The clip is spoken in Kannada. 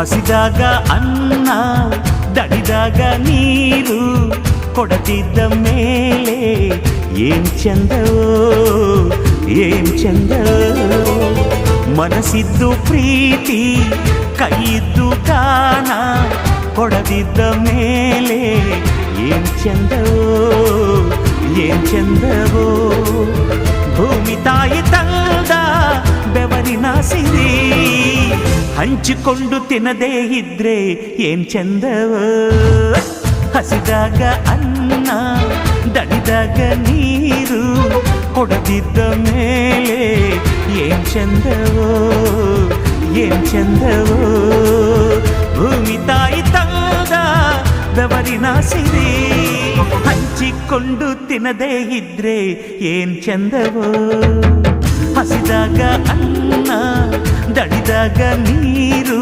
ಹಸಿದಾಗ ಅನ್ನ ದಣಿದಾಗ ನೀರು ಕೊಡದಿದ್ದ ಮೇಲೆ ಏನ್ ಚಂದವೋ ಏನ್ ಚಂದವೋ ಮನಸ್ಸಿದ್ದು ಪ್ರೀತಿ ಕೈಯಿದ್ದು ಗಾನ ಕೊಡದಿದ್ದ ಮೇಲೆ ಏನ್ ಚಂದವೋ ಏನ್ ಚಂದವೋ ಭೂಮಿ ತಾಯಿ ತಂದ ಬೆವರಿನ ಸಿರಿ ಹಂಚಿಕೊಂಡು ತಿನ್ನದೇ ಇದ್ರೆ ಏನ್ ಚಂದವೋ ಹಸಿದಾಗ ಅನ್ನ ದಣಿದಾಗ ನೀರು ಕೊಡದಿದ್ದ ಮೇಲೆ ಏನ್ ಚಂದವೋ ಏನ್ ಚಂದವೋ ಭೂಮಿ ತಾಯಿ ತಂದ ಬೆವರಿನ ಸಿರಿ ಹಂಚಿಕೊಂಡು ತಿನ್ನದೇ ಇದ್ರೆ ಏನ್ ಚಂದವೋ ಹಸಿದಾಗ ಅನ್ನ ದಣಿದಾಗ ನೀರು